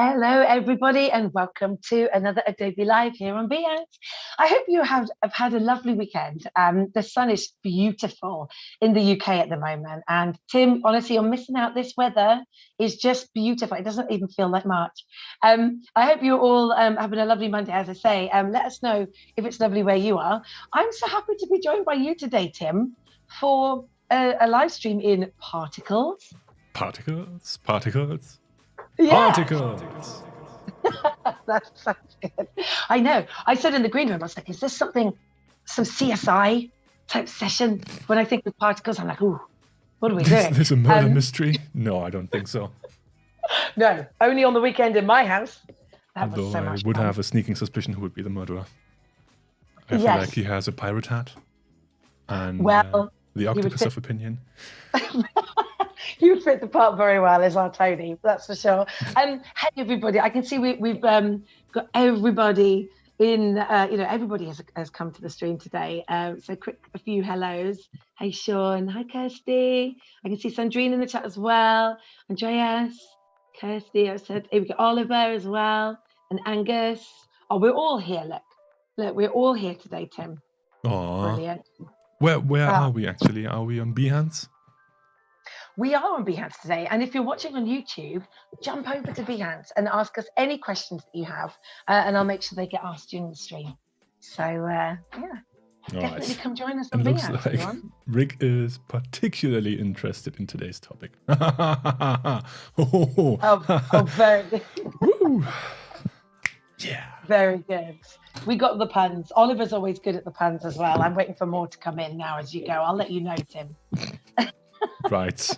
Hello, everybody, and welcome to another Adobe Live here on Behance. I hope you have had a lovely weekend. The sun is beautiful in the UK at the moment. And Tim, honestly, you're missing out. This weather is just beautiful. It doesn't even feel like March. I hope you're all having a lovely Monday, as I say. Let us know if it's lovely where you are. I'm so happy to be joined by you today, Tim, for a live stream in Particles. Particles. Yeah. Particles. That sounds good. I know. I said in the green room, I was like, is this some CSI type session? When I think of particles, I'm like, ooh, what are we doing? There's a murder mystery? No, I don't think so. No, only on the weekend in my house. That Although was so much I would fun. have a sneaking suspicion who would be the murderer. I feel like he has a pirate hat. And the octopus of opinion. You fit the part very well as our Tony, that's for sure. Hey everybody, I can see we've got everybody in. Everybody has come to the stream today. So a few hellos. Hey Sean, hi Kirsty. I can see Sandrine in the chat as well. Andreas, Kirsty. I said we got Oliver as well, and Angus. Oh, we're all here. Look, we're all here today, Tim. Aww. Brilliant. Where are we actually? Are we on Behance? We are on Behance today, and if you're watching on YouTube, jump over to Behance and ask us any questions that you have, and I'll make sure they get asked during the stream. So, definitely come join us on Behance. Looks like Rick is particularly interested in today's topic. Very good. Yeah. Very good. We got the puns. Oliver's always good at the puns as well. I'm waiting for more to come in now as you go. I'll let you know, Tim. Right.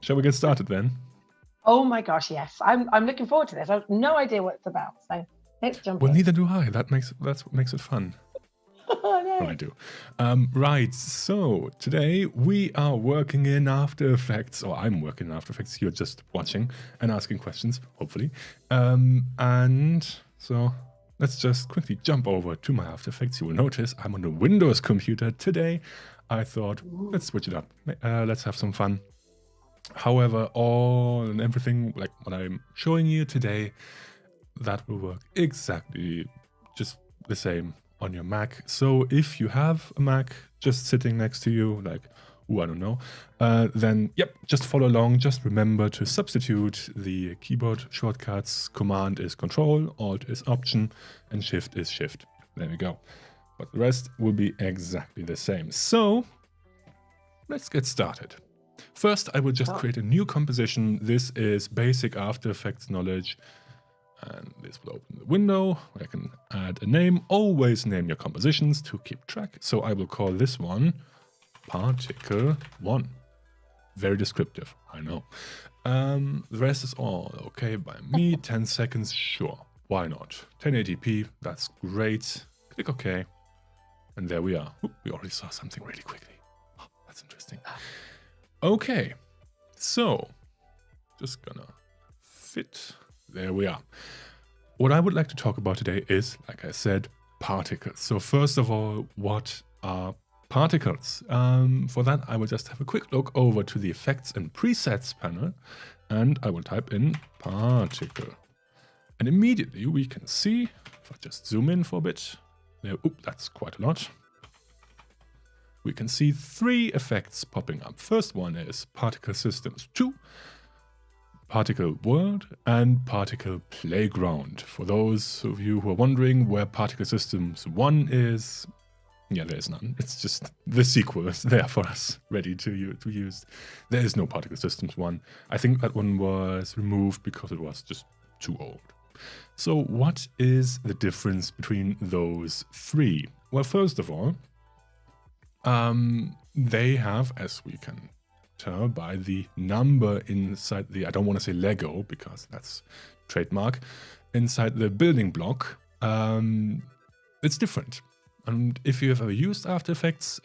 Shall we get started then? Oh my gosh, yes. I'm looking forward to this. I have no idea what it's about. So let's jump in. Well, neither do I. That's what makes it fun. Oh, no. Well, I do. Right. So today we are working in After Effects, or I'm working in After Effects. You're just watching and asking questions, hopefully. And so let's just quickly jump over to my After Effects. You will notice I'm on a Windows computer today. I thought, let's switch it up. Let's have some fun. However, all and everything, like what I'm showing you today, that will work exactly just the same on your Mac. So if you have a Mac just sitting next to you, like, I don't know, then, just follow along. Just remember to substitute the keyboard shortcuts. Command is Control, Alt is Option, and Shift is Shift. There we go. But the rest will be exactly the same. So let's get started. First, I will just create a new composition. This is basic After Effects knowledge. And this will open the window. I can add a name. Always name your compositions to keep track. So I will call this one Particle 1. Very descriptive, I know. The rest is all okay by me. 10 seconds, sure. Why not? 1080p, that's great. Click OK. And there we are. Ooh, we already saw something really quickly. Oh, that's interesting. Okay, so just gonna fit. There we are. What I would like to talk about today is, like I said, particles. So first of all, what are particles? For that, I will just have a quick look over to the Effects and Presets panel, and I will type in particle. And immediately we can see, if I just zoom in for a bit, that's quite a lot. We can see 3 effects popping up. First one is Particle Systems 2, Particle World, and Particle Playground. For those of you who are wondering where Particle Systems 1 is, there's none. It's just the sequel is there for us, ready to use. There is no Particle Systems 1. I think that one was removed because it was just too old. So what is the difference between those 3? Well, first of all, they have, as we can tell by the number inside the, I don't want to say Lego because that's trademark, inside the building block, it's different. And if you have ever used After Effects,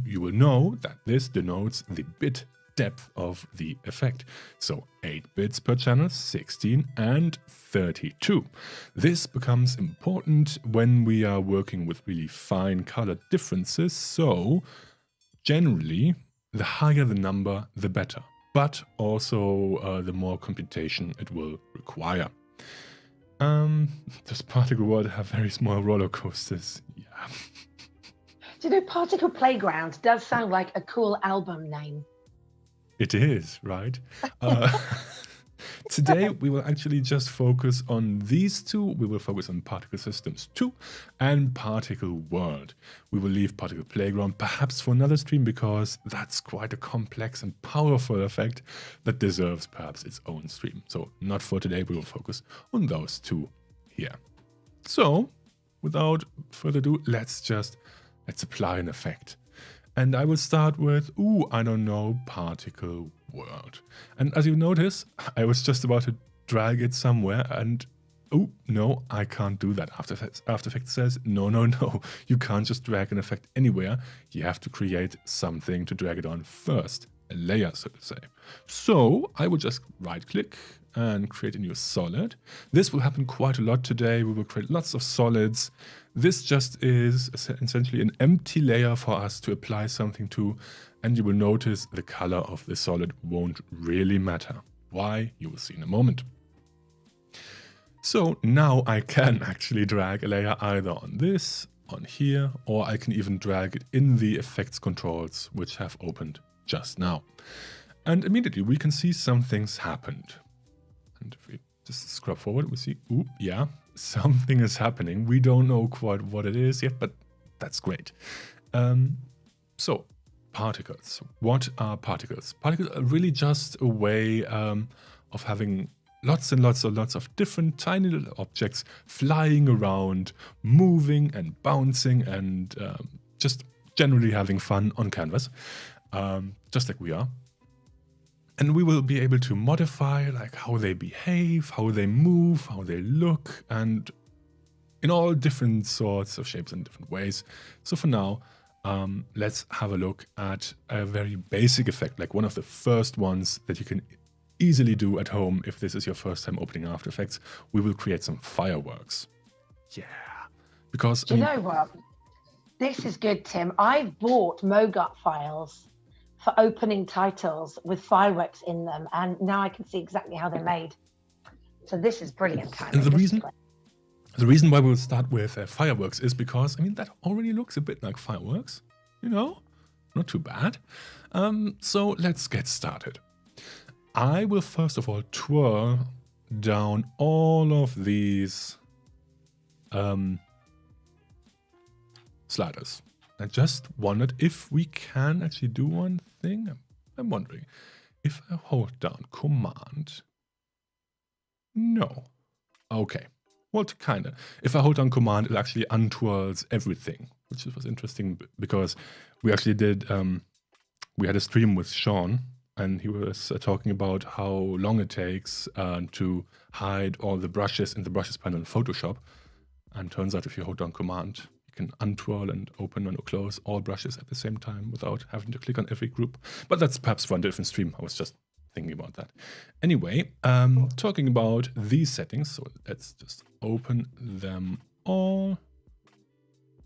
you will know that this denotes the bit depth of the effect. So 8 bits per channel, 16 and 32. This becomes important when we are working with really fine color differences. So generally, the higher the number, the better. But also the more computation it will require. Does particle world have very small roller coasters? Yeah. Do you know, Particle Playground does sound like a cool album name. It is, right? Uh, Today, we will actually just focus on these two. We will focus on Particle Systems 2 and Particle World. We will leave Particle Playground perhaps for another stream because that's quite a complex and powerful effect that deserves perhaps its own stream. So not for today, we will focus on those two here. So without further ado, let's apply an effect. And I will start with, I don't know, Particle World. And as you notice, I was just about to drag it somewhere and, no, I can't do that. After Effects says, no, you can't just drag an effect anywhere. You have to create something to drag it on first, a layer, so to say. So I will just right click and create a new solid. This will happen quite a lot today. We will create lots of solids. This just is essentially an empty layer for us to apply something to, and you will notice the color of the solid won't really matter. Why? You will see in a moment. So now I can actually drag a layer either on this, on here, or I can even drag it in the effects controls, which have opened just now. And immediately we can see some things happened. And if we just scrub forward, we see, yeah, something is happening. We don't know quite what it is yet, but that's great. So, particles. What are particles? Particles are really just a way of having lots and lots of different tiny little objects flying around, moving and bouncing, and just generally having fun on canvas, just like we are. And we will be able to modify like how they behave, how they move, how they look, and in all different sorts of shapes and different ways. So for now, let's have a look at a very basic effect, like one of the first ones that you can easily do at home if this is your first time opening After Effects. We will create some fireworks. Yeah. Because Do you know what? This is good, Tim. I bought MoGut files for opening titles with fireworks in them, and now I can see exactly how they're made. So this is brilliant timing. And the reason why we'll start with fireworks is because, I mean, that already looks a bit like fireworks, you know? Not too bad. So let's get started. I will first of all twirl down all of these sliders. I just wondered if we can actually do one thing. I'm wondering if I hold down Command. No. Okay. Well, kind of. If I hold down Command, it actually untwirls everything, which was interesting because we actually did, we had a stream with Sean, and he was talking about how long it takes to hide all the brushes in the brushes panel in Photoshop. And turns out if you hold down Command, you can untwirl and open and close all brushes at the same time without having to click on every group. But that's perhaps for a different stream. I was just thinking about that. Anyway, talking about these settings, so let's just open them all.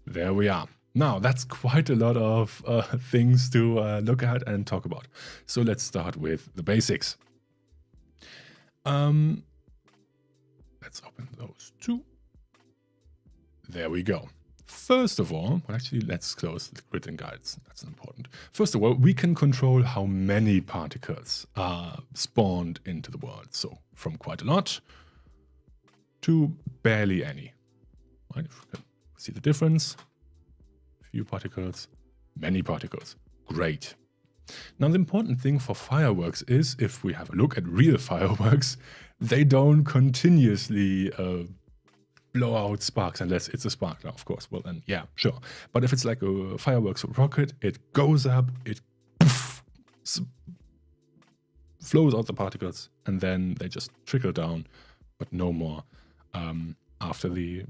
There we are. Now, that's quite a lot of things to look at and talk about. So let's start with the basics. Let's open those two. There we go. First of all, well, actually, let's close the grid and guides. That's important. First of all, we can control how many particles are spawned into the world. So from quite a lot to barely any. Right? If you can see the difference. Few particles, many particles. Great. Now, the important thing for fireworks is, if we have a look at real fireworks, they don't continuously blow out sparks, unless it's a spark, of course. Well, then, yeah, sure. But if it's like a fireworks rocket, it goes up, it flows out the particles, and then they just trickle down, but no more after the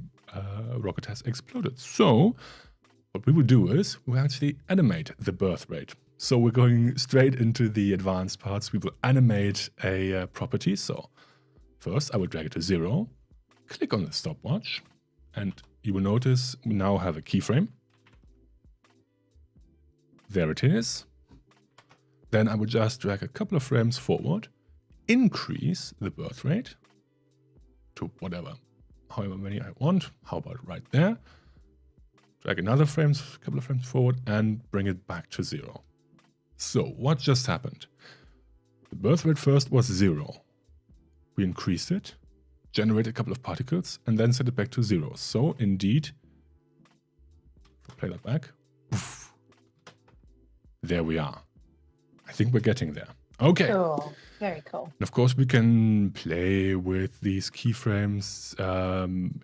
rocket has exploded. So what we will do is we'll actually animate the birth rate. So we're going straight into the advanced parts. We will animate a property. So first I will drag it to 0. Click on the stopwatch, and you will notice we now have a keyframe. There it is. Then I will just drag a couple of frames forward, increase the birth rate to whatever, however many I want. How about right there? Drag another couple of frames forward and bring it back to 0. So what just happened? The birth rate first was 0. We increased it, generated a couple of particles, and then set it back to 0. So indeed, play that back. Oof. There we are. I think we're getting there. Okay. Cool. Very cool. And of course, we can play with these keyframes,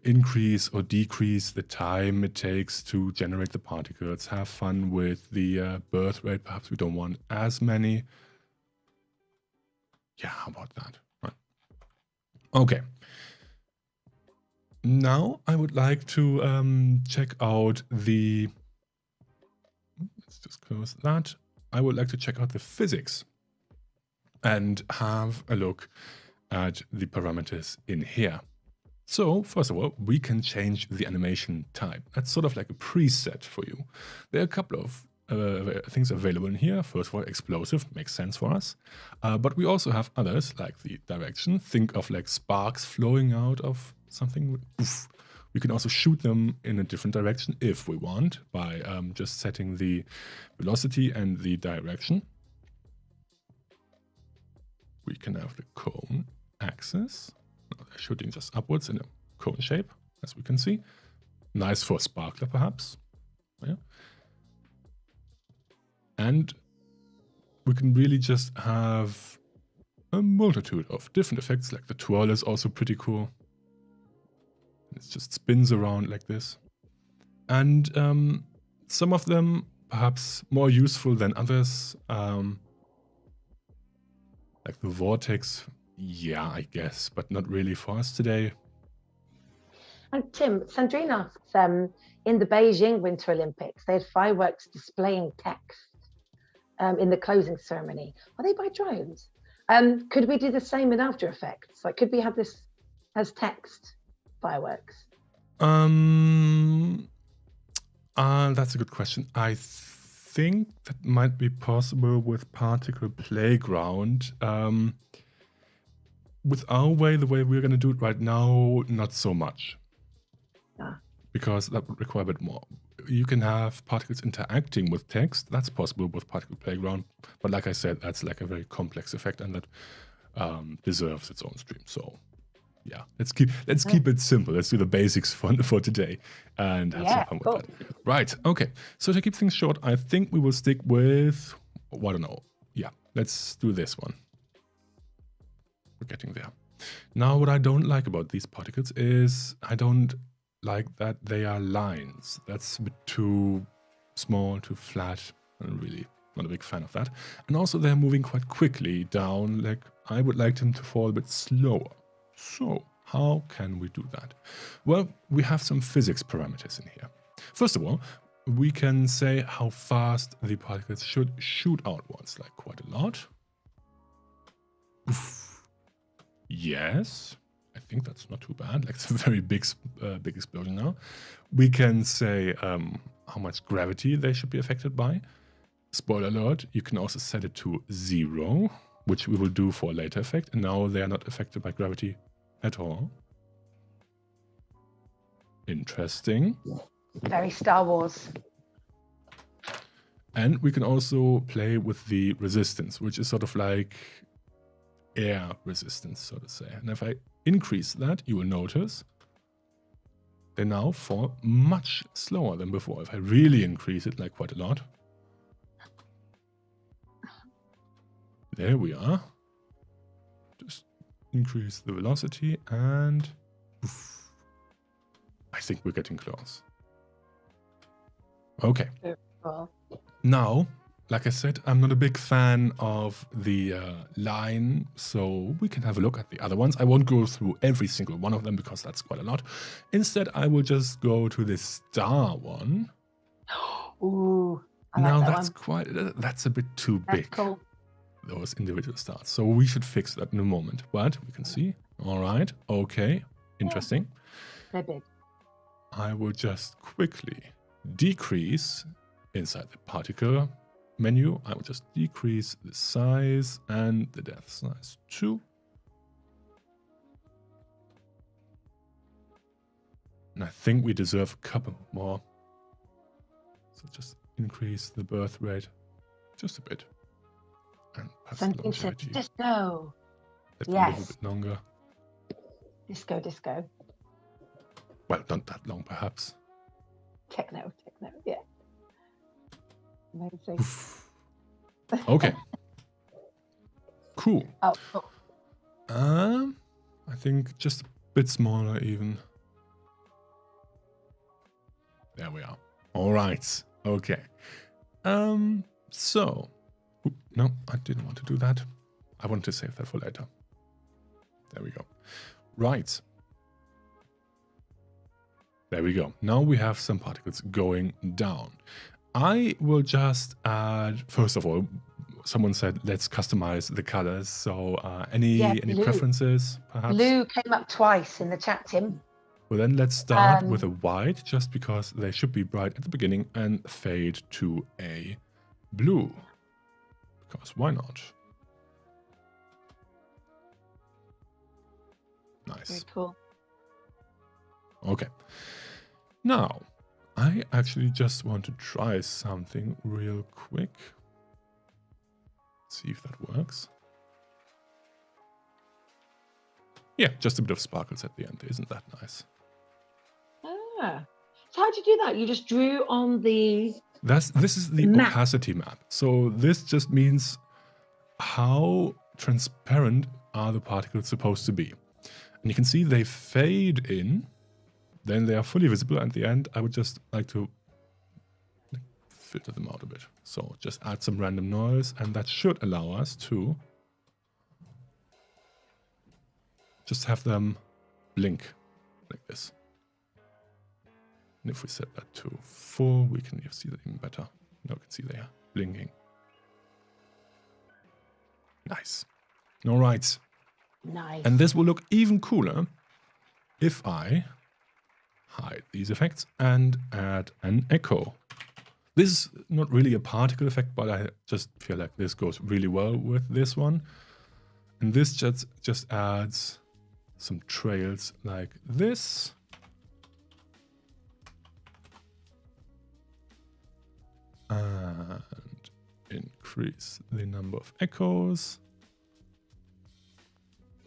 increase or decrease the time it takes to generate the particles, have fun with the birth rate. Perhaps we don't want as many. Yeah, how about that? Right. Okay. Now I would like to check out the, let's just close that. I would like to check out the physics and have a look at the parameters in here. So first of all, we can change the animation type. That's sort of like a preset for you. There are a couple of things available in here. First of all, explosive makes sense for us. But we also have others like the direction. Think of like sparks flowing out of something. Oof. We can also shoot them in a different direction if we want by just setting the velocity and the direction. We can have the cone axis. They're shooting just upwards in a cone shape, as we can see. Nice for a sparkler, perhaps. Yeah. And we can really just have a multitude of different effects, like the twirl is also pretty cool. It just spins around like this. And some of them perhaps more useful than others. Like the vortex, yeah, I guess, but not really for us today. And Tim, Sandrine asks, in the Beijing Winter Olympics, they had fireworks displaying text in the closing ceremony. Are they by drones? Could we do the same in After Effects? Like, could we have this as text fireworks? That's a good question. I think that might be possible with Particle Playground. With our way, the way we're going to do it right now, not so much. Because that would require a bit more. You can have particles interacting with text. That's possible with Particle Playground. But like I said, that's like a very complex effect and that deserves its own stream. So yeah, let's keep it simple. Let's do the basics for today and have some fun with that. Right. Okay. So to keep things short, I think we will stick with, I don't know. Yeah, let's do this one. We're getting there. Now, what I don't like about these particles is I don't like that they are lines. That's a bit too small, too flat. I'm really not a big fan of that. And also they're moving quite quickly down. Like I would like them to fall a bit slower. So how can we do that? Well, we have some physics parameters in here. First of all, we can say how fast the particles should shoot outwards, like quite a lot. Oof. Yes, I think that's not too bad. Like it's a very big explosion now. We can say how much gravity they should be affected by. Spoiler alert, you can also set it to 0, which we will do for a later effect. And now they are not affected by gravity at all. Interesting. Very Star Wars. And we can also play with the resistance, which is sort of like air resistance, so to say. And if I increase that, you will notice they now fall much slower than before. If I really increase it, like quite a lot. There we are. Just increase the velocity and oof, I think we're getting close. Okay. Cool. Now, like I said, I'm not a big fan of the line, so we can have a look at the other ones. I won't go through every single one of them because that's quite a lot. Instead, I will just go to the star one. Ooh, now like that's a bit too big. Cool. Those individual stars. So we should fix that in a moment. But we can see. All right. Okay. Interesting. They're big. I will just quickly decrease inside the particle menu. I will just decrease the size and the depth size too. And I think we deserve a couple more. So just increase the birth rate just a bit. And perhaps the Something says longevity disco. a little Yes. bit longer. Disco, disco. Well, not that long, perhaps. Techno, yeah. Amazing. Oof. Okay. Cool. Oh, cool. I think just a bit smaller even. There we are. All right. Okay. So, no, I didn't want to do that. I want to save that for later. There we go. Right. There we go. Now we have some particles going down. I will just add, first of all, someone said, let's customize the colors. So any preferences, perhaps? Blue came up twice in the chat, Tim. Well, then let's start with a white, just because they should be bright at the beginning, and fade to a blue. Because why not? Nice. Very cool. Okay. Now, I actually just want to try something real quick. See if that works. Yeah, just a bit of sparkles at the end. Isn't that nice? Ah. So how did you do that? You just drew on the... This is the map. Opacity map. So this just means how transparent are the particles supposed to be. And you can see they fade in, then they are fully visible. At the end, I would just like to filter them out a bit. So just add some random noise, and that should allow us to just have them blink like this. And if we set that to 4, we can see that even better. Now we can see they are blinking. Nice. All right. Nice. And this will look even cooler if I hide these effects and add an echo. This is not really a particle effect, but I just feel like this goes really well with this one. And this just adds some trails like this. And increase the number of echoes.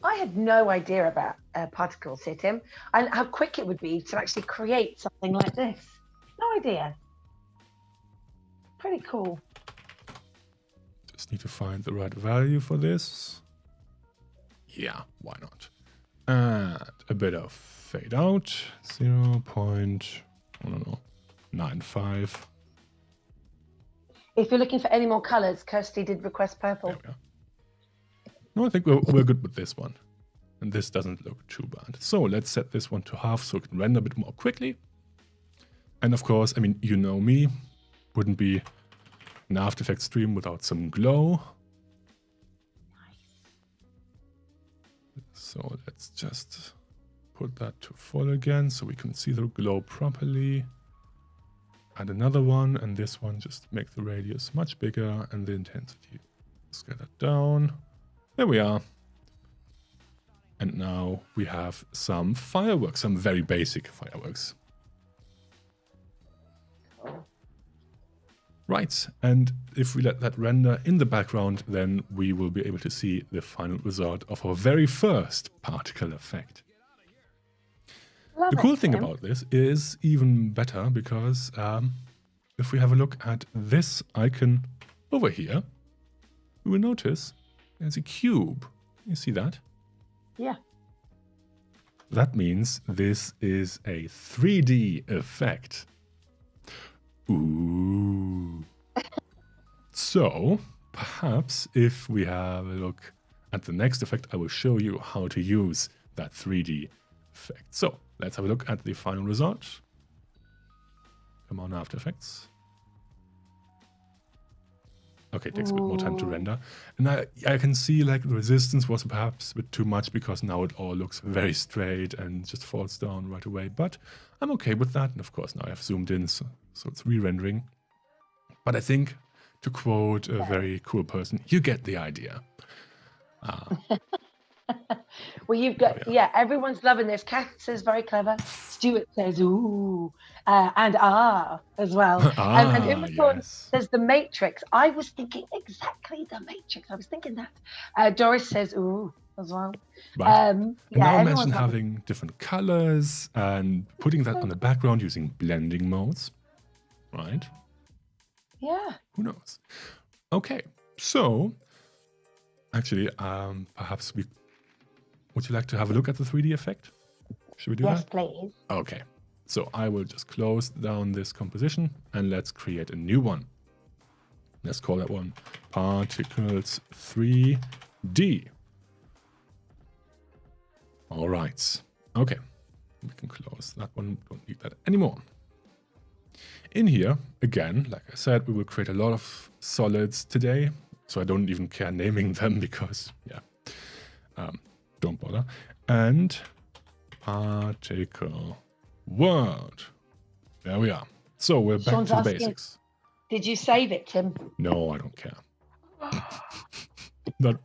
I had no idea about particles here, Tim, and how quick it would be to actually create something like this. No idea. Pretty cool. Just need to find the right value for this. Yeah, why not? And a bit of fade out. 0.95. If you're looking for any more colors, Kirsty did request purple. There we are. No, I think we're good with this one. And this doesn't look too bad. So let's set this one to half so it can render a bit more quickly. And of course, I mean, you know me, wouldn't be an After Effects stream without some glow. So let's just put that to full again so we can see the glow properly. Add another one, and this one just make the radius much bigger and the intensity scale that down. There we are. And now we have some fireworks, some very basic fireworks. Right, and if we let that render in the background, then we will be able to see the final result of our very first particle effect. Love The cool it, thing Tim. about this is even better because if we have a look at this icon over here, you will notice there's a cube. You see that? Yeah. That means this is a 3D effect. Ooh. So, perhaps if we have a look at the next effect, I will show you how to use that 3D effect. So, let's have a look at the final result. Come on, After Effects. Okay, it takes a bit more time to render. And I can see like the resistance was perhaps a bit too much because now it all looks very straight and just falls down right away. But I'm okay with that. And of course, now I've zoomed in, so it's re-rendering. But I think, to quote a very cool person, you get the idea. Well, you've got, yeah, everyone's loving this. Kath says very clever. Stuart says, ooh, and as well. And Uma Yes. says the Matrix. I was thinking exactly the Matrix. I was thinking that. Doris says, ooh, as well. Right. And Yeah, now imagine having different colors and putting that on the background using blending modes, right? Yeah. Who knows? Okay, so actually, perhaps would you like to have a look at the 3D effect? Should we do that? Yes, please. Okay, so I will just close down this composition and let's create a new one. Let's call that one Particles 3D. All right, okay, we can close that one, don't need that anymore. In here, again, like I said, we will create a lot of solids today, so I don't even care naming them because, yeah, don't bother. And particle world. There we are. So we're back to the basics. Did you save it, Tim? No, I don't care.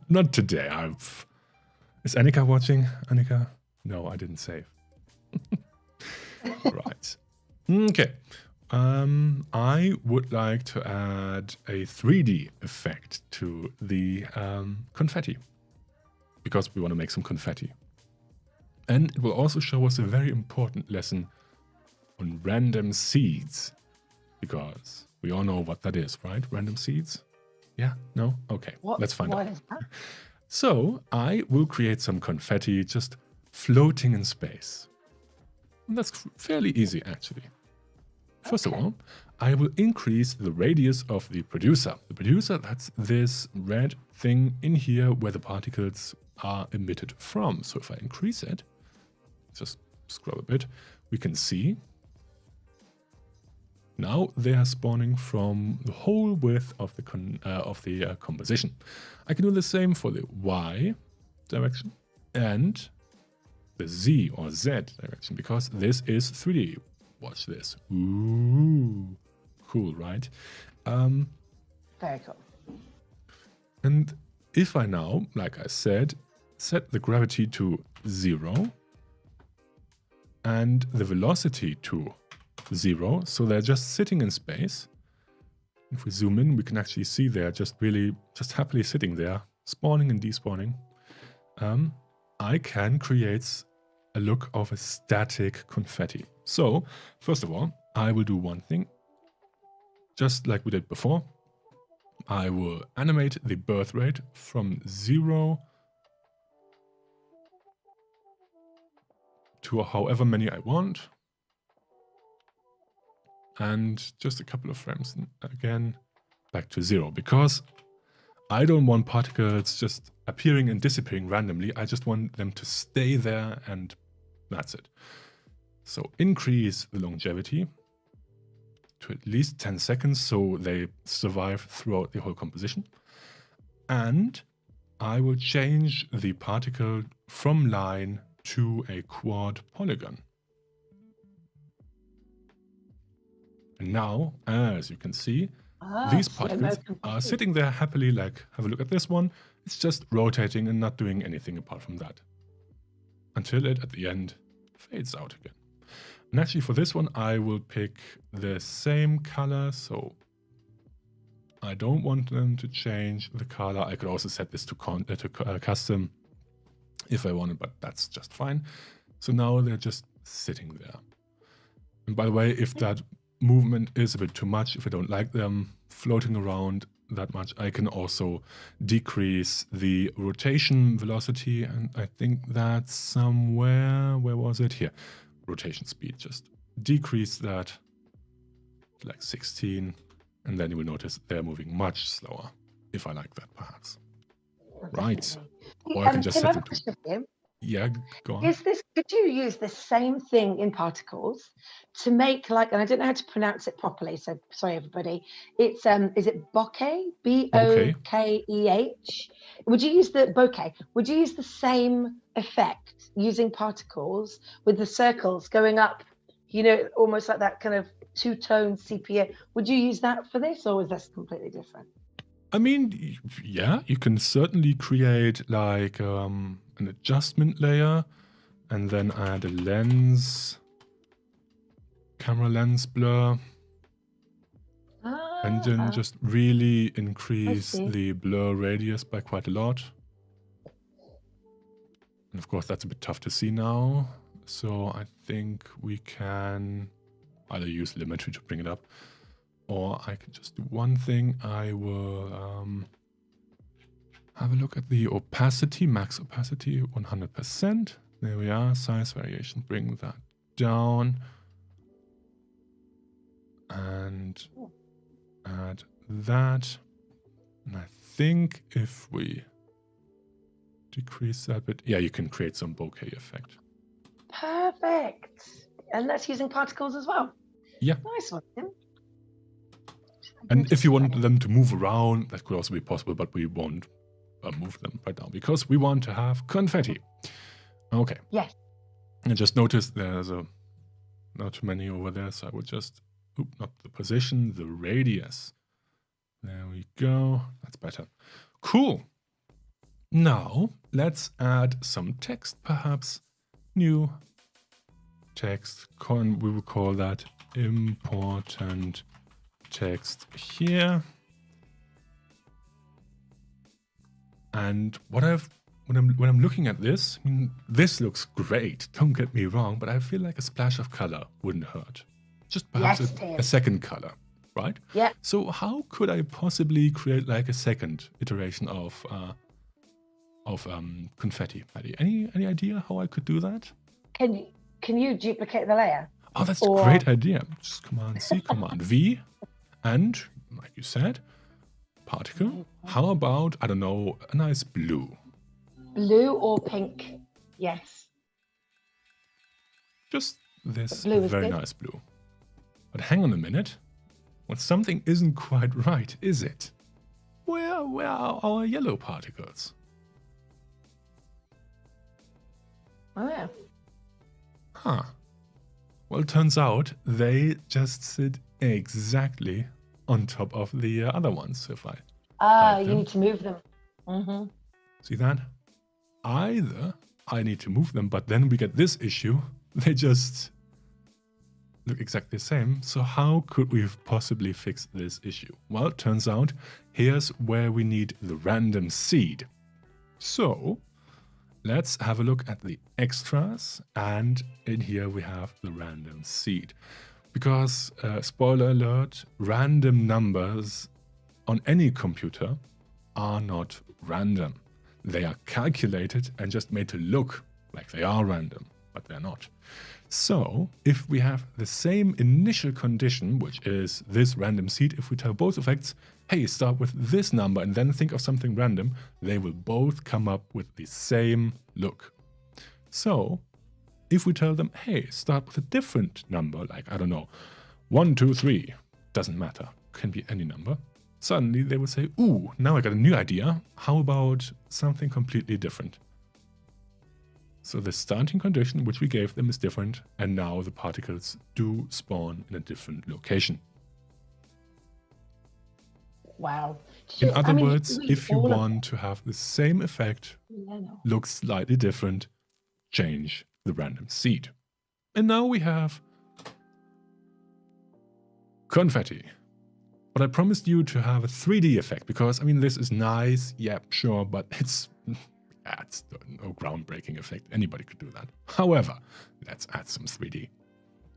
not today. Is Annika watching? Annika? No, I didn't save. Right. Okay. I would like to add a 3D effect to the confetti because we want to make some confetti. And it will also show us a very important lesson on random seeds because we all know what that is, right? Random seeds? Yeah? No? Okay, let's find out. What is that? So I will create some confetti just floating in space. And that's fairly easy, actually. First of all, I will increase the radius of the producer. The producer, that's this red thing in here where the particles are emitted from. So if I increase it, just scroll a bit, we can see now they are spawning from the whole width of the composition. I can do the same for the Y direction and the Z or Z direction because this is 3D. Watch this. Ooh, cool, right? Very cool. And if I now, like I said, set the gravity to 0 and the velocity to 0, so they're just sitting in space. If we zoom in, we can actually see they're just happily sitting there, spawning and despawning. I can create a look of a static confetti. So, first of all, I will do one thing, just like we did before. I will animate the birth rate from 0 to however many I want. And just a couple of frames again, back to 0, because I don't want particles just appearing and disappearing randomly. I just want them to stay there and that's it. So increase the longevity to at least 10 seconds so they survive throughout the whole composition. And I will change the particle from line to a quad polygon. And now, as you can see, these particles are sitting there happily, like, have a look at this one. It's just rotating and not doing anything apart from that. Until it, at the end, fades out again. And actually for this one, I will pick the same color. So I don't want them to change the color. I could also set this to custom if I wanted, but that's just fine. So now they're just sitting there. And by the way, if that movement is a bit too much, if I don't like them floating around that much, I can also decrease the rotation velocity. And I think that's somewhere, where was it? Here, rotation speed, just decrease that to like 16. And then you will notice they're moving much slower, if I like that, perhaps. Right. Or I can just set it to... Yeah, go on. Could you use the same thing in particles to make, like, and I don't know how to pronounce it properly, so sorry everybody. It's is it bokeh? B-O-K-E-H? Would you use the bokeh? Would you use the same effect using particles with the circles going up, you know, almost like that kind of two-tone sepia? Would you use that for this, or is this completely different? I mean, yeah, you can certainly create like an adjustment layer, and then add a lens, camera lens blur, and then just really increase the blur radius by quite a lot. And of course, that's a bit tough to see now. So I think we can either use Limetry to bring it up, or I can just do one thing. I will have a look at the opacity, max opacity, 100%. There we are, size variation, bring that down. And add that. And I think if we decrease that bit, yeah, you can create some bokeh effect. Perfect. And that's using particles as well. Yeah. Nice one, Tim. And if you want them to move around, that could also be possible, but we won't move them right now because we want to have confetti. Okay. Yes. And just notice there's not too many over there, so I would just, not the position, the radius. There we go. That's better. Cool. Now, let's add some text, perhaps. New text. We will call that important text here. And when I'm looking at this, I mean, this looks great. Don't get me wrong, but I feel like a splash of color wouldn't hurt. Just perhaps a second color, right? Yeah. So how could I possibly create like a second iteration of confetti, Maddie? Any idea how I could do that? Can you duplicate the layer? Oh, that's a great idea. Just Command C, Command V, and like you said, particle. How about, I don't know, a nice blue? Blue or pink? Yes. Just this very nice blue. But hang on a minute. Well, something isn't quite right, is it? Where are our yellow particles? Oh, yeah. Huh. Well, it turns out they just sit exactly on top of the other ones. If I you need to move them. Mm-hmm. See that? Either I need to move them, but then we get this issue. They just look exactly the same. So how could we possibly fix this issue? Well, it turns out here's where we need the random seed. So let's have a look at the extras, and in here we have the random seed. Because, spoiler alert, random numbers on any computer are not random. They are calculated and just made to look like they are random, but they're not. So, if we have the same initial condition, which is this random seed, if we tell both effects, hey, start with this number and then think of something random, they will both come up with the same look. So, if we tell them, hey, start with a different number, like, I don't know, 1, 2, 3, doesn't matter, can be any number, suddenly they will say, ooh, now I got a new idea, how about something completely different? So the starting condition which we gave them is different, and now the particles do spawn in a different location. Wow. In other words, if you want to have the same effect, look slightly different, change the random seed. And now we have confetti. But I promised you to have a 3D effect, because, I mean, this is nice, yeah, sure, but it's no groundbreaking effect. Anybody could do that. However, let's add some 3D.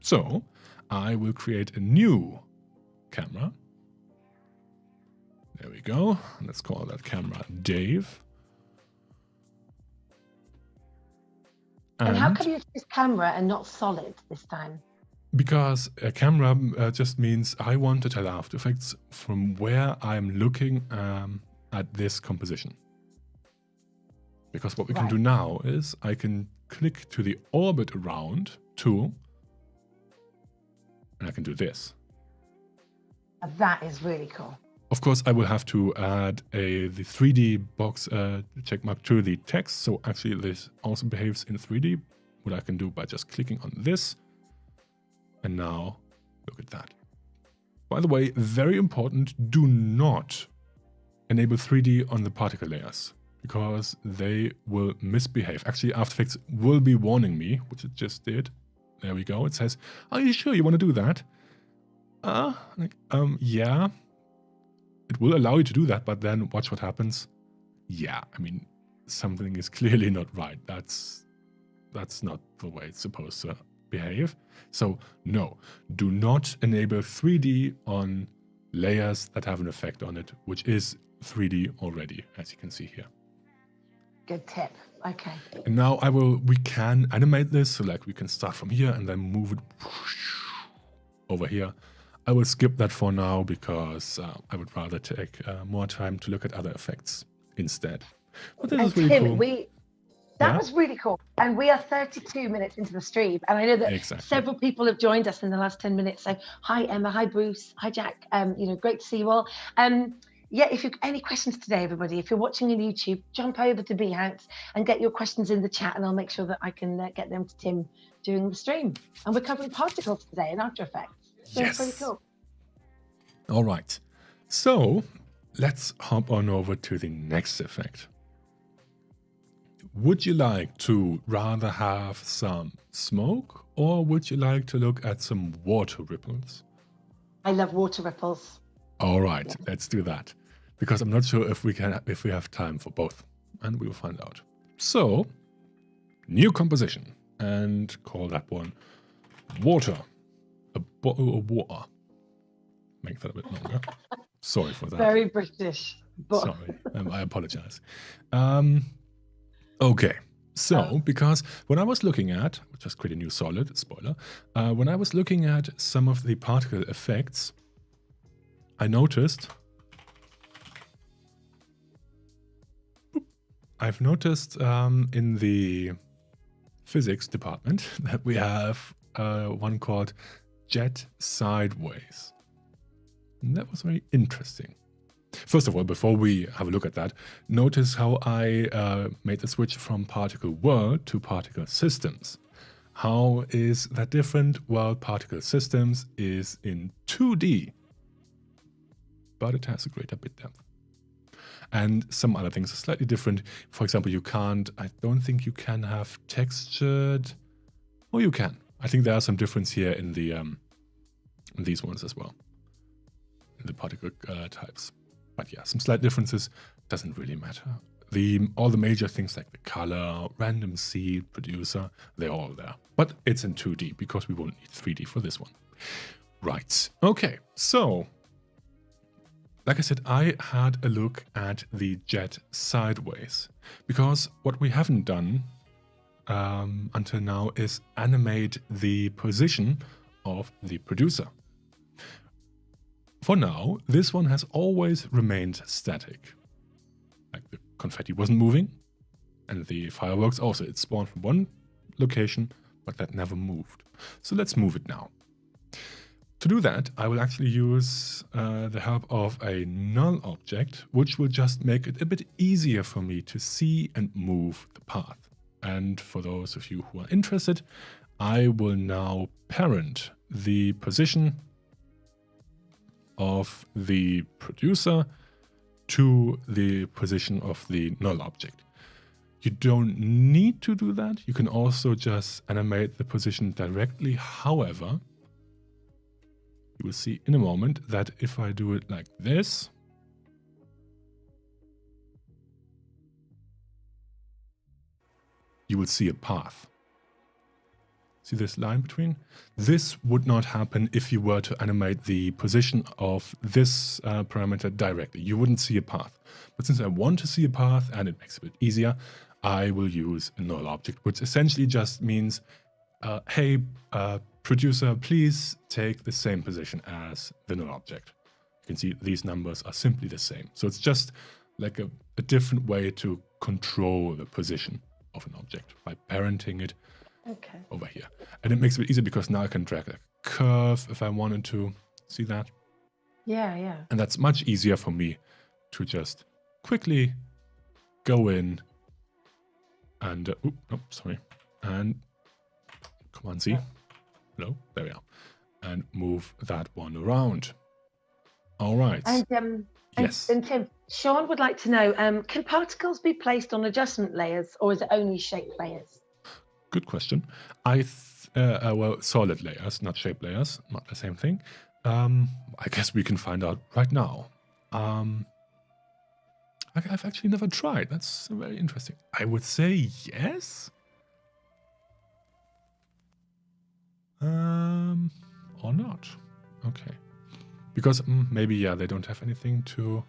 So, I will create a new camera. There we go. Let's call that camera Dave. And how come you use camera and not solid this time? Because a camera just means I want to tell After Effects from where I'm looking at this composition. Because what we can do now is I can click to the orbit around tool, and I can do this. That is really cool. Of course, I will have to add the 3D box checkmark to the text. So actually this also behaves in 3D, what I can do by just clicking on this. And now, look at that. By the way, very important, do not enable 3D on the particle layers, because they will misbehave. Actually, After Effects will be warning me, which it just did. There we go. It says, "Are you sure you want to do that?" Yeah. It will allow you to do that, but then watch what happens. Yeah, I mean, something is clearly not right. That's not the way it's supposed to behave. So no, do not enable 3D on layers that have an effect on it, which is 3D already, as you can see here. Good tip. Okay. And now we can animate this, so like we can start from here and then move it over here. I will skip that for now because I would rather take more time to look at other effects instead. But this is really Tim, cool. That was really cool. And we are 32 minutes into the stream. And I know that several people have joined us in the last 10 minutes. So hi, Emma. Hi, Bruce. Hi, Jack. Great to see you all. Yeah, if you've any questions today, everybody, if you're watching on YouTube, jump over to Behance and get your questions in the chat, and I'll make sure that I can get them to Tim during the stream. And we're covering particles today in After Effects. So it's pretty cool. All right. So let's hop on over to the next effect. Would you like to rather have some smoke, or would you like to look at some water ripples? I love water ripples. All right, let's do that. Because I'm not sure if we have time for both, and we will find out. So, new composition, and call that one water. A bottle of water. Make that a bit longer. Sorry for that. Very British. Sorry, I apologize. Okay, so because when I was looking at, which is create a new solid, spoiler, when I was looking at some of the particle effects, I noticed, in the physics department that we have one called jet sideways. And that was very interesting. First of all, before we have a look at that, notice how I made the switch from particle world to particle systems. How is that different? Well, particle systems is in 2D, but it has a greater bit depth. And some other things are slightly different. For example, I don't think you can have textured, or you can. I think there are some difference here in the in these ones as well, in the particle types. But yeah, some slight differences, doesn't really matter. All the major things like the color, random seed, producer, they're all there. But it's in 2D because we won't need 3D for this one. Right, okay, so like I said, I had a look at the jet sideways because what we haven't done until now is animate the position of the producer. For now, this one has always remained static. Like the confetti wasn't moving, and the fireworks also. It spawned from one location, but that never moved. So let's move it now. To do that, I will actually use the help of a null object, which will just make it a bit easier for me to see and move the path. And for those of you who are interested, I will now parent the position of the producer to the position of the null object. You don't need to do that. You can also just animate the position directly. However, you will see in a moment that if I do it like this, you will see a path. See this line between? This would not happen if you were to animate the position of this parameter directly. You wouldn't see a path. But since I want to see a path and it makes it a bit easier, I will use a null object, which essentially just means, hey, producer, please take the same position as the null object. You can see these numbers are simply the same. So it's just like a different way to control the position of an object by parenting it over here. And it makes it easier because now I can drag a curve if I wanted to. See that? Yeah. And that's much easier for me to just quickly go in and, and Command Z. No, there we are. And move that one around. All right. Yes. And Tim, Sean would like to know, can particles be placed on adjustment layers, or is it only shape layers? Good question. Well, solid layers, not shape layers, not the same thing. I guess we can find out right now. I've actually never tried. That's very interesting. I would say yes. Or not. Okay. Because maybe, yeah, they don't have anything to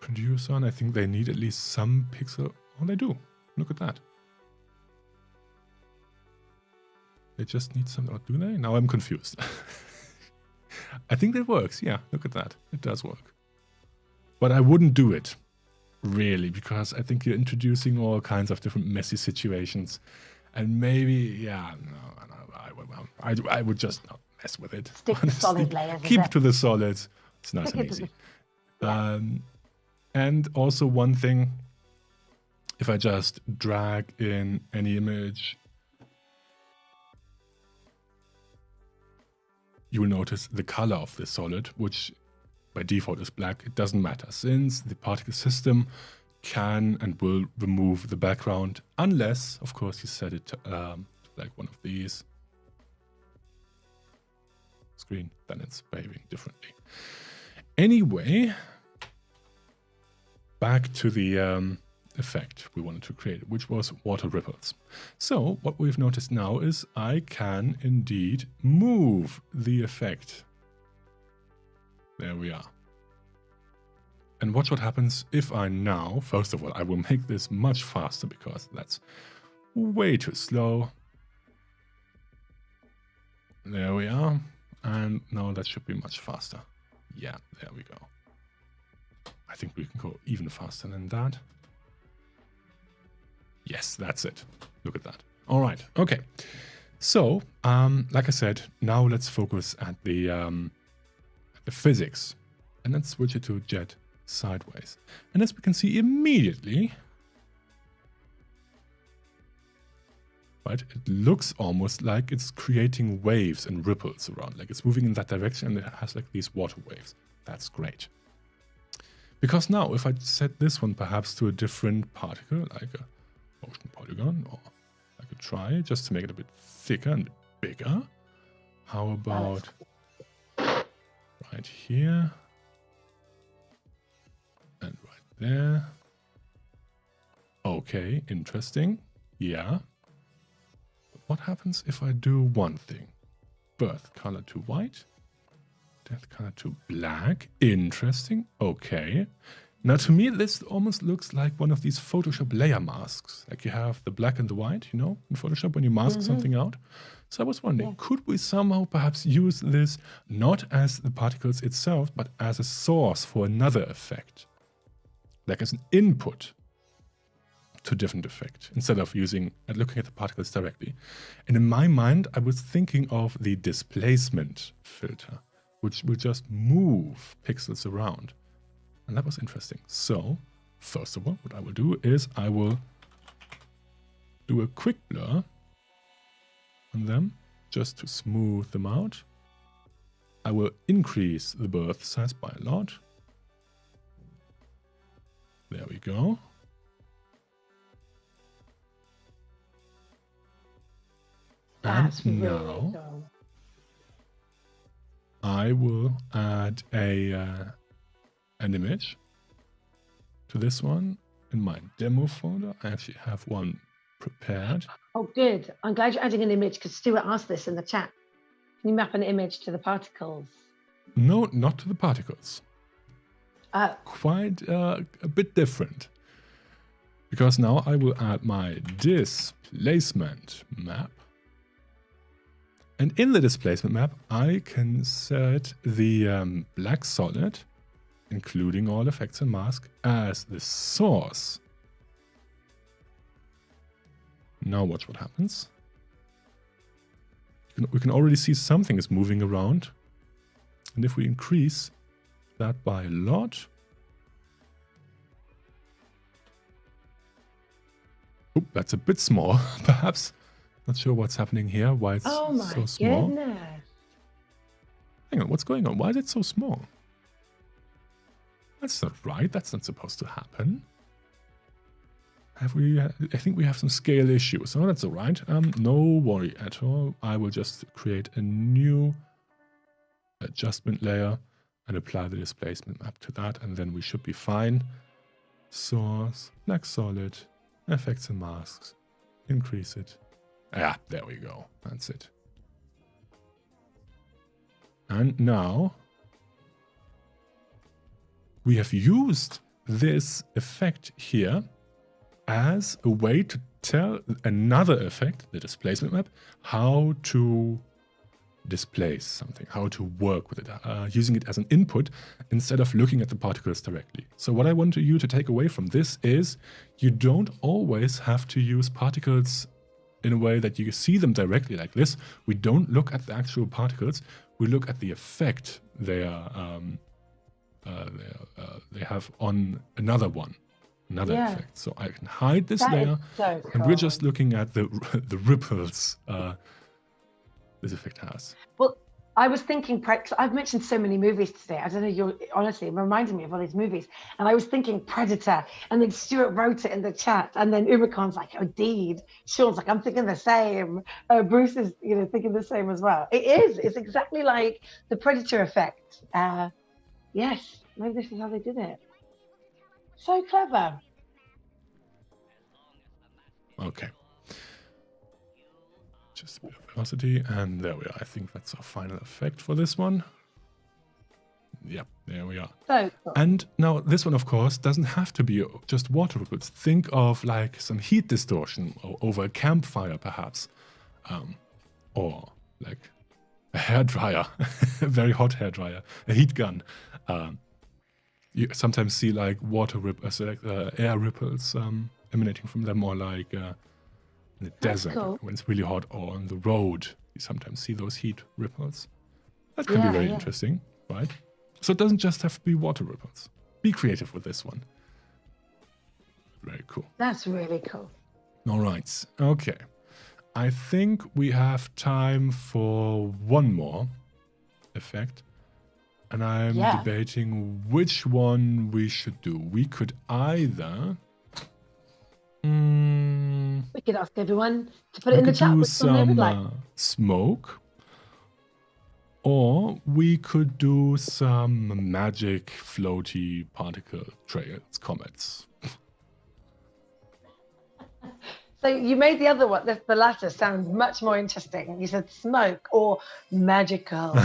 produce on. I think they need at least some pixel. Oh, they do. Look at that. They just need some, or do they? Now I'm confused. I think that works. Yeah, look at that. It does work. But I wouldn't do it, really, because I think you're introducing all kinds of different messy situations. And maybe, yeah, no, I would just not mess with it. Stick to solid layers. Keep to the solids. It's nice and easy. Yeah. And also one thing, if I just drag in any image, you will notice the color of the solid, which by default is black. It doesn't matter, since the particle system can and will remove the background, unless, of course, you set it to like one of these screen, then it's behaving differently. Anyway, back to the effect we wanted to create, which was water ripples. So what we've noticed now is I can indeed move the effect. There we are. And watch what happens if I now, first of all, I will make this much faster because that's way too slow. There we are. And now that should be much faster. Yeah, there we go. I think we can go even faster than that. Yes, that's it. Look at that. All right. Okay. So, like I said, now let's focus at the physics, and let's switch it to jet sideways. And as we can see immediately, right, it looks almost like it's creating waves and ripples around, like it's moving in that direction, and it has like these water waves. That's great. Because now, if I set this one perhaps to a different particle, like a motion polygon, or I could try just to make it a bit thicker and bigger. How about right here and right there? Okay, interesting. Yeah. But what happens if I do one thing? Birth color to white, death color to black. Interesting. Okay. Now, to me, this almost looks like one of these Photoshop layer masks. Like you have the black and the white, you know, in Photoshop when you mask something out. So I was wondering, could we somehow perhaps use this not as the particles itself, but as a source for another effect? Like as an input to different effect, instead of using and looking at the particles directly. And in my mind, I was thinking of the displacement filter, which will just move pixels around. And that was interesting. So, first of all, what I will do is I will do a quick blur on them just to smooth them out. I will increase the birth size by a lot. There we go. That's and really now cool. I will add an image to this one in my demo folder. I actually have one prepared. Oh, good. I'm glad you're adding an image, because Stuart asked this in the chat. Can you map an image to the particles? No, not to the particles. Quite A bit different. Because now I will add my displacement map. And in the displacement map, I can set the black solid, including all effects and mask, as the source. Now watch what happens. We can already see something is moving around. And if we increase that by a lot... Oop, that's a bit small, perhaps. Not sure what's happening here, why it's so small. Goodness. Hang on, what's going on? Why is it so small? That's not right. That's not supposed to happen. Have we? I think we have some scale issues. Oh, that's all right. No worry at all. I will just create a new adjustment layer and apply the displacement map to that, and then we should be fine. Source, black solid, effects and masks. Increase it. Yeah, there we go. That's it. And now we have used this effect here as a way to tell another effect, the displacement map, how to displace something, how to work with it, using it as an input instead of looking at the particles directly. So what I want you to take away from this is you don't always have to use particles in a way that you see them directly like this. We don't look at the actual particles, we look at the effect they have on another one. Another effect. So I can hide this layer, so cool. And we're just looking at the ripples this effect has. Well, I was thinking, I've mentioned so many movies today. I don't know, honestly, it reminded me of all these movies. And I was thinking Predator, and then Stuart wrote it in the chat, and then Umacon's like, oh, Deed. Sean's like, I'm thinking the same. Bruce is, thinking the same as well. It's exactly like the Predator effect. Yes, maybe this is how they did it. So clever. Okay. Just a bit of velocity, and there we are. I think that's our final effect for this one. Yep, there we are. So cool. And now this one, of course, doesn't have to be just water ripples. Think of like some heat distortion over a campfire, perhaps. Or like a hairdryer, a very hot hairdryer, a heat gun. You sometimes see like water ripples, air ripples emanating from them, or like in the desert when it's really hot, or on the road. You sometimes see those heat ripples. That can be very interesting, right? So it doesn't just have to be water ripples. Be creative with this one. Very cool. That's really cool. All right. Okay. I think we have time for one more effect. And I'm debating which one we should do. We could either... we could ask everyone to put it in the chat. Do some smoke. Or we could do some magic floaty particle trails, comets. So you made the other one, the latter, sound much more interesting. You said smoke or magical.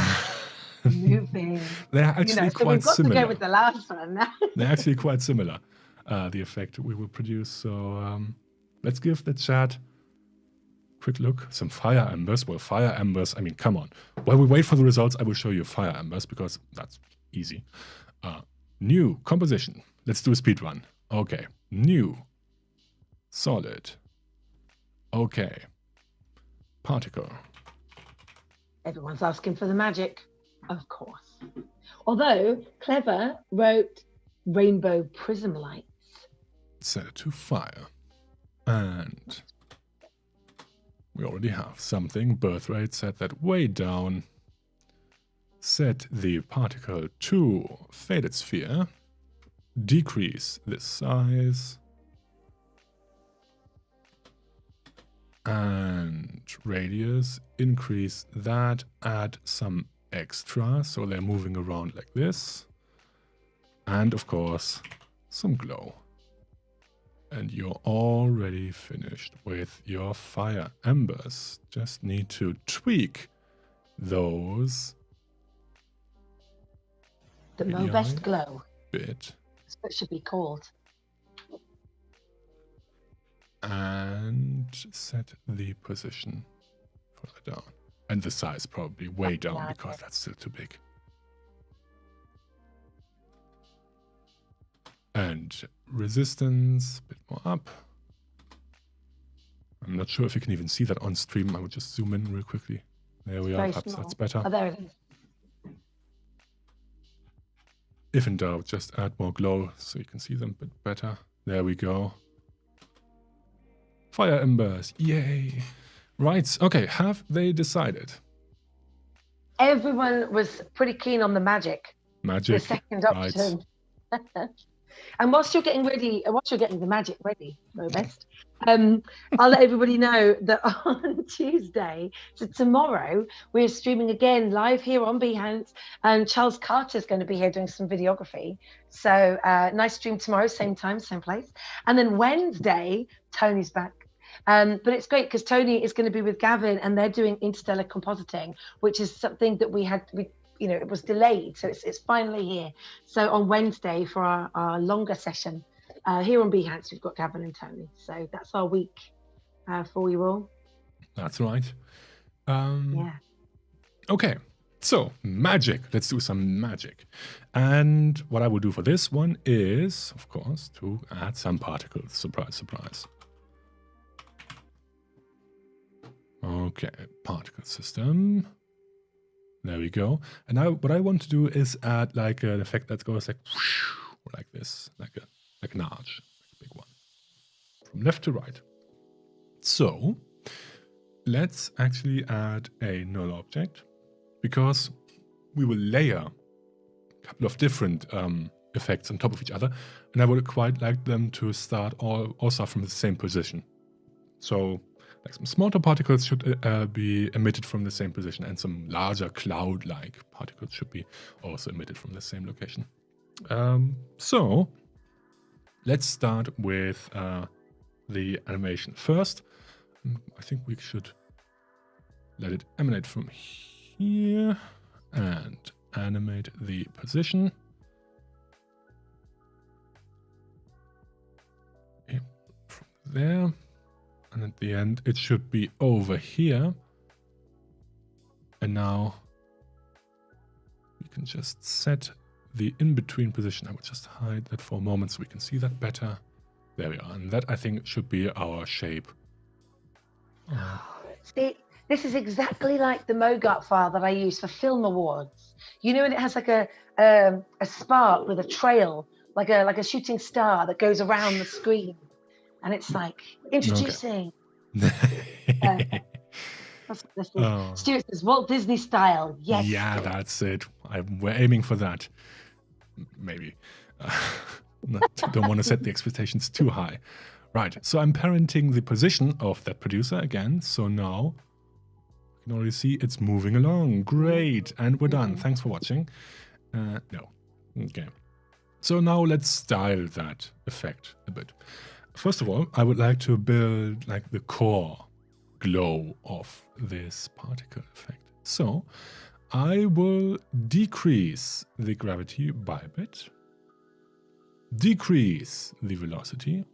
Moving. They're actually quite similar. To go with the last one now. They're actually quite similar, the effect we will produce. So let's give the chat a quick look. Some fire embers. Well, fire embers, I mean, come on. While we wait for the results, I will show you fire embers because that's easy. New composition. Let's do a speed run. Okay. New. Solid. Okay. Particle. Everyone's asking for the magic. Of course. Although Clever wrote rainbow prism lights. Set it to fire. And we already have something. Birth rate, set that way down. Set the particle to faded sphere. Decrease the size. And radius. Increase that. Add some extra, so they're moving around like this, and of course some glow, and you're already finished with your fire embers. Just need to tweak those. The Möbest glow bit. That's what it should be called. And set the position further down. And the size probably way down because that's still too big. And resistance, a bit more up. I'm not sure if you can even see that on stream. I would just zoom in real quickly. There we are. Perhaps that's better. Oh, there it is. If in doubt, just add more glow so you can see them a bit better. There we go. Fire embers. Yay. Right, okay, have they decided? everyone was pretty keen on the magic, Magic, the second right? option. And whilst you're getting ready, whilst you're getting the magic ready, Möbest, I'll let everybody know that on Tuesday, so tomorrow, we're streaming again live here on Behance, and Charles Carter's going to be here doing some videography. So nice stream tomorrow, same time, same place. And then Wednesday, Tony's back. But it's great because Tony is going to be with Gavin, and they're doing interstellar compositing, which is something that it was delayed, so it's finally here. So on Wednesday for our longer session here on Behance, we've got Gavin and Tony. So that's our week for you all. That's right. Yeah. Okay, so magic. Let's do some magic. And what I will do for this one is, of course, to add some particles. Surprise, surprise. Okay, particle system. There we go. And now what I want to do is add like an effect that goes like this, like an arch, like a big one, from left to right. So let's actually add a null object, because we will layer a couple of different effects on top of each other, and I would quite like them to start all start from the same position. So like some smaller particles should be emitted from the same position, and some larger cloud-like particles should be also emitted from the same location. So let's start with the animation first. I think we should let it emanate from here and animate the position. Yeah, from there. And at the end, it should be over here. And now we can just set the in-between position. I will just hide that for a moment so we can see that better. There we are. And that, I think, should be our shape. See, this is exactly like the MoGART file that I use for film awards. You know, and it has like a spark with a trail, like a shooting star that goes around the screen. And it's like, introducing. Okay. Stuart says, Walt Disney style. Yes. Yeah, that's it. We're aiming for that. Maybe. Don't want to set the expectations too high. Right, so I'm parenting the position of that producer again. So now you can already see it's moving along. Great. And we're done. Thanks for watching. No. Okay. So now let's style that effect a bit. First of all, I would like to build like the core glow of this particle effect. So I will decrease the gravity by a bit, decrease the velocity,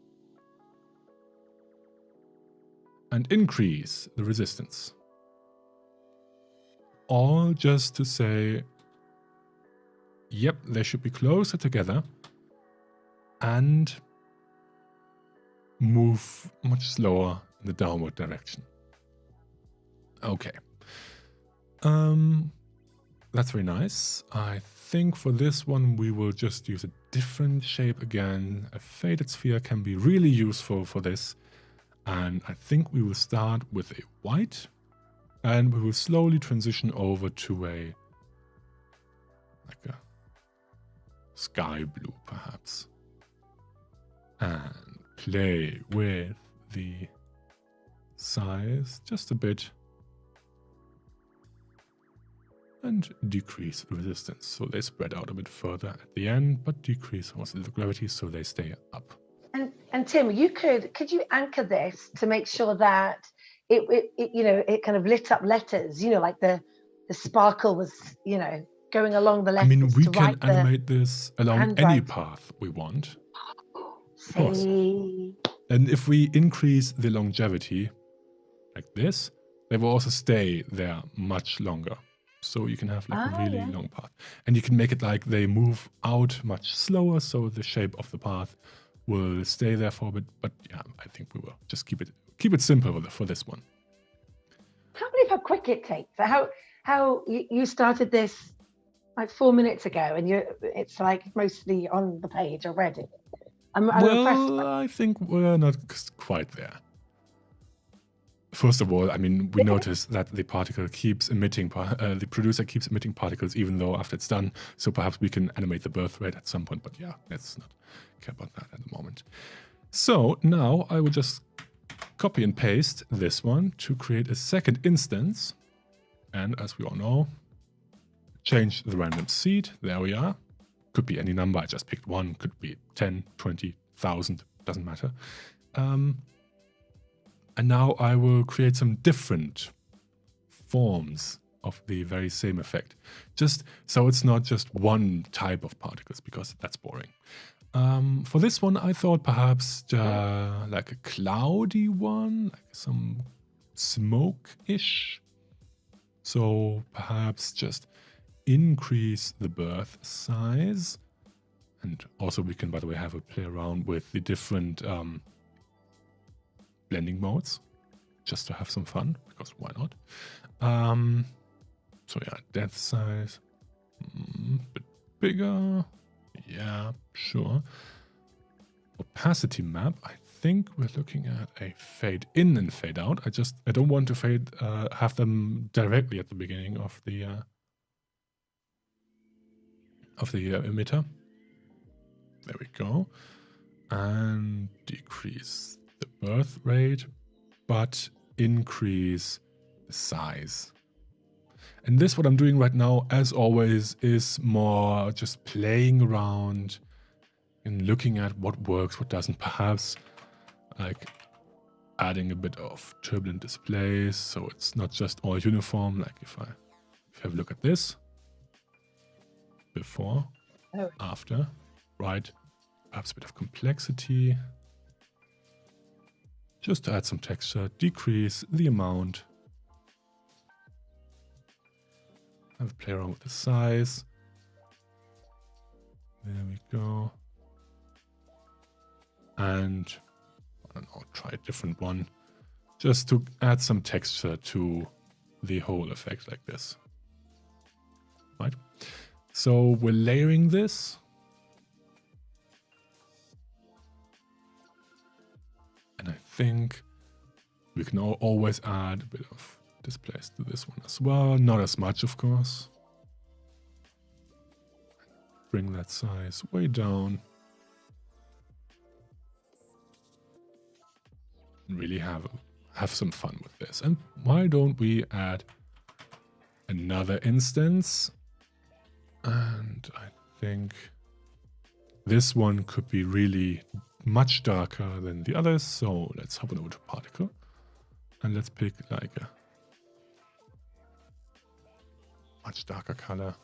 and increase the resistance. All just to say, yep, they should be closer together and move much slower in the downward direction. Okay. That's very nice. I think for this one we will just use a different shape again. A faded sphere can be really useful for this. And I think we will start with a white, and we will slowly transition over to like a sky blue perhaps. And play with the size just a bit. And decrease the resistance, so they spread out a bit further at the end, but decrease also the gravity so they stay up. And Tim, could you anchor this to make sure that it kind of lit up letters, like the sparkle was, going along the letters. I mean, we can animate this along any path we want. Of course. And if we increase the longevity like this, they will also stay there much longer. So you can have like a really long path. And you can make it like they move out much slower, so the shape of the path will stay there for a bit. But yeah, I think we will just keep it simple for this one. I can't believe how quick it takes. How you started this like 4 minutes ago, and it's like mostly on the page already. I'm impressed. I think we're not quite there. first of all, I mean, we notice that the particle keeps emitting, the producer keeps emitting particles even though after it's done. So perhaps we can animate the birth rate at some point, but yeah, let's not care about that at the moment. So now I will just copy and paste this one to create a second instance. And as we all know, change the random seed. There we are. Could be any number. I just picked one. Could be 10, 20,000. Doesn't matter. And now I will create some different forms of the very same effect. Just so it's not just one type of particles, because that's boring. For this one, I thought perhaps like a cloudy one, like some smoke-ish. So perhaps just increase the birth size. And also we can, by the way, have a play around with the different blending modes, just to have some fun, because why not? So yeah, depth size, a bit bigger. Yeah, sure. Opacity map, I think we're looking at a fade in and fade out. I don't want to have them directly at the beginning of the emitter. There we go. And decrease the birth rate, but increase the size. And this, what I'm doing right now, as always, is more just playing around and looking at what works, what doesn't. Perhaps like adding a bit of turbulent displays, so it's not just all uniform. Like if you have a look at this, before, after, right? Perhaps a bit of complexity, just to add some texture, decrease the amount, have a play around with the size. There we go. And I don't know, try a different one, just to add some texture to the whole effect like this. Right? So we're layering this. And I think we can always add a bit of displays to this one as well. Not as much, of course. Bring that size way down. And really have some fun with this. And why don't we add another instance? And I think this one could be really much darker than the others. So let's hop on over to particle. And let's pick like a much darker color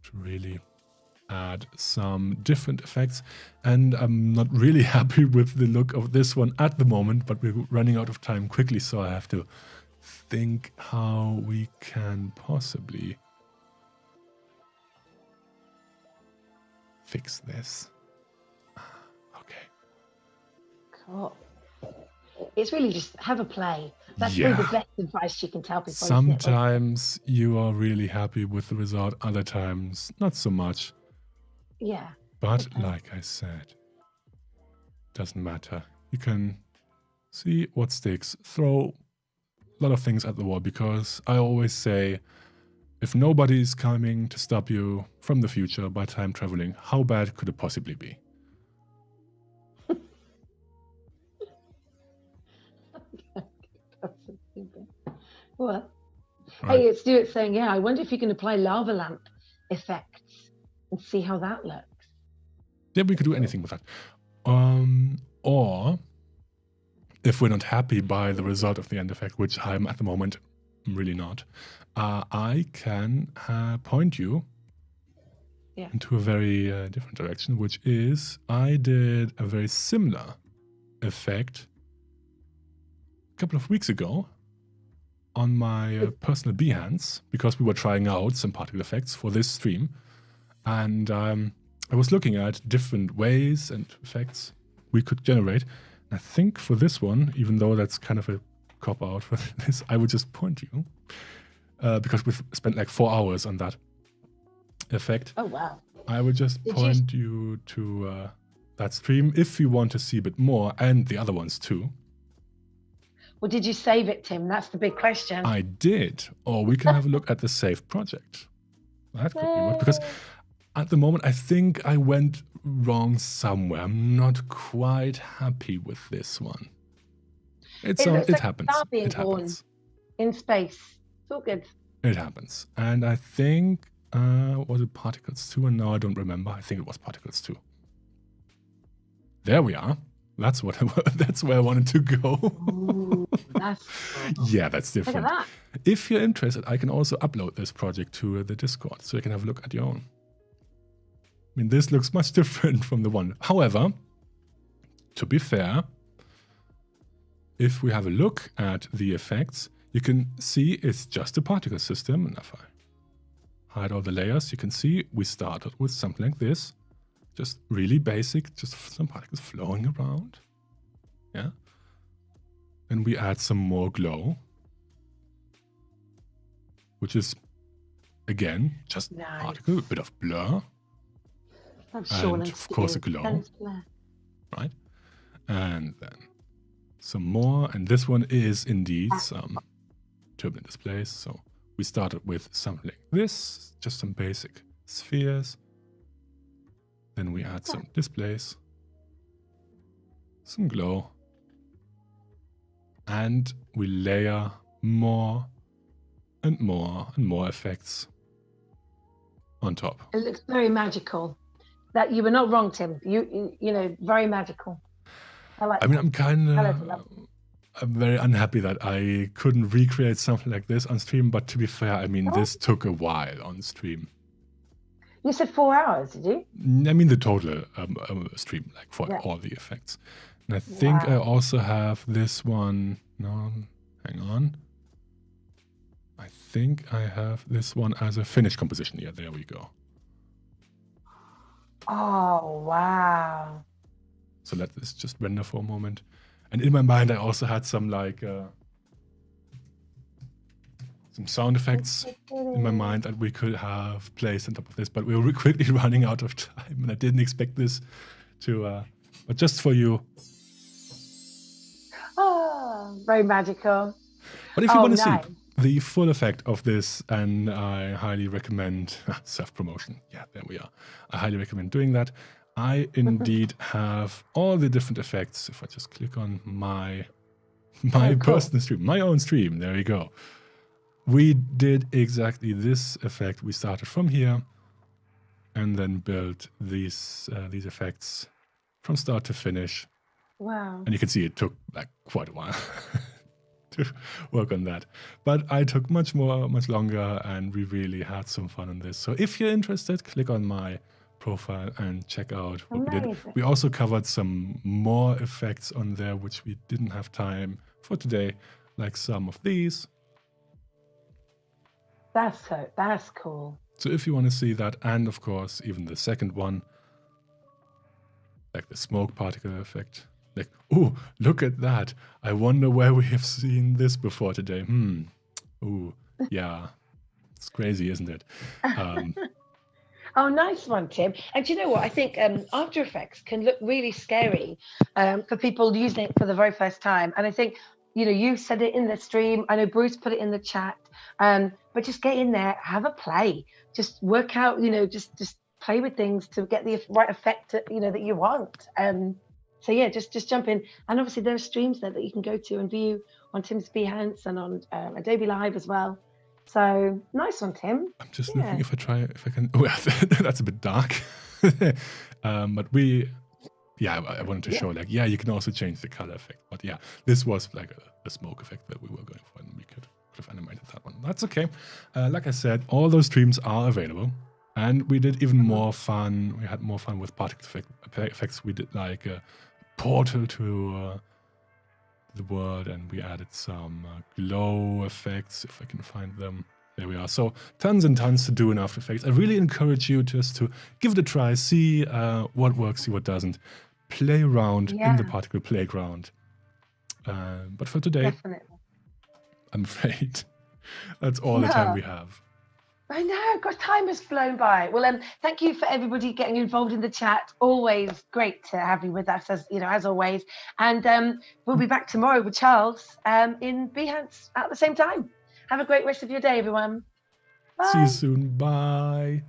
to really add some different effects. And I'm not really happy with the look of this one at the moment, but we're running out of time quickly, so I have to think how we can possibly fix this. Okay. Cool. It's really just have a play. That's really the best advice you can tell people. Sometimes you are really happy with the result, other times not so much. Yeah. But like I said, doesn't matter. You can see what sticks, throw a lot of things at the wall, because I always say, if nobody's coming to stop you from the future by time traveling, how bad could it possibly be? Well, right. Hey, it's Stuart saying, yeah, I wonder if you can apply lava lamp effects and see how that looks. Yeah, we could do anything with that. Or if we're not happy by the result of the end effect, which I'm at the moment really not, I can point you into a very different direction, which is I did a very similar effect a couple of weeks ago on my personal Behance, because we were trying out some particle effects for this stream. And I was looking at different ways and effects we could generate. I think for this one, even though that's kind of a cop-out for this, I would just point you, because we've spent like 4 hours on that effect. Oh, wow. I would just point you to that stream if you want to see a bit more, and the other ones too. Or did you save it, Tim? That's the big question. I did. Or we can have a look at the saved project. That could be what, because at the moment I think I went wrong somewhere. I'm not quite happy with this one. It like happens. A star being It born happens. in space. It's all good. It happens. And I think was it particles 2? And now I don't remember. I think it was particles 2. There we are. That's what that's where I wanted to go. Ooh, that's cool. Yeah, that's different. Look at that. If you're interested, I can also upload this project to the Discord, so you can have a look at your own. I mean, this looks much different from the one. However, to be fair, if we have a look at the effects, you can see it's just a particle system. And if I hide all the layers, you can see we started with something like this. Just really basic, just some particles flowing around. Yeah. Then we add some more glow, which is, again, just nice. particle, a bit of blur. And of course a glow. Right? And then some more. And this one is indeed some turbulent displays. So we started with something like this, just some basic spheres. Then we add some displays, some glow, and we layer more and more and more effects on top. It looks very magical. That you were not wrong, Tim. You know, very magical. I mean, I'm very unhappy that I couldn't recreate something like this on stream. But to be fair, I mean, this took a while on stream. You said 4 hours, did you? I mean the total stream, like for all the effects. And I think I also have this one. No, hang on. I think I have this one as a finished composition. Yeah, there we go. Oh, wow. So let this just render for a moment. And in my mind, I also had some like some sound effects in my mind that we could have placed on top of this, but we were quickly running out of time, and I didn't expect this to, but just for you. Oh, very magical. But if you want to see the full effect of this, and I highly recommend self-promotion. Yeah, there we are. I highly recommend doing that. I indeed have all the different effects. If I just click on my personal stream, my own stream, there you go. We did exactly this effect. We started from here and then built these effects from start to finish. Wow. And you can see it took like quite a while to work on that. But I took much longer, and we really had some fun on this. So if you're interested, click on my profile and check out what we did. We also covered some more effects on there, which we didn't have time for today, like some of these. That's cool. So if you want to see that, and of course even the second one, like the smoke particle effect, like, oh, look at that. I wonder where we have seen this before today. Oh, yeah. It's crazy, isn't it? Oh, nice one, Tim. And you know what? I think After Effects can look really scary for people using it for the very first time. And I think, you know, you said it in the stream. I know Bruce put it in the chat. But just get in there, have a play. Just work out, you know, just play with things to get the right effect, you know, that you want. So yeah, just jump in. And obviously there are streams there that you can go to and view on Tim's Behance and on Adobe Live as well. So nice one, Tim. I'm just looking if I can. Oh, yeah, that's a bit dark. But I wanted to show, like, yeah, you can also change the color effect. But yeah, this was like a smoke effect that we were going for, and we could have animated that one. That's okay. Like I said, all those streams are available, and we did even more fun. We had more fun with particle effects. We did like a portal to the world, and we added some glow effects, if I can find them. There we are. So tons and tons to do in After Effects. I really encourage you just to give it a try, see what works, see what doesn't. Play around in the particle playground. But for today, I'm afraid that's all the time we have. I know, God, time has flown by. Well, thank you for everybody getting involved in the chat. Always great to have you with us, as you know, as always. And we'll be back tomorrow with Charles in Behance at the same time. Have a great rest of your day, everyone. Bye. See you soon. Bye.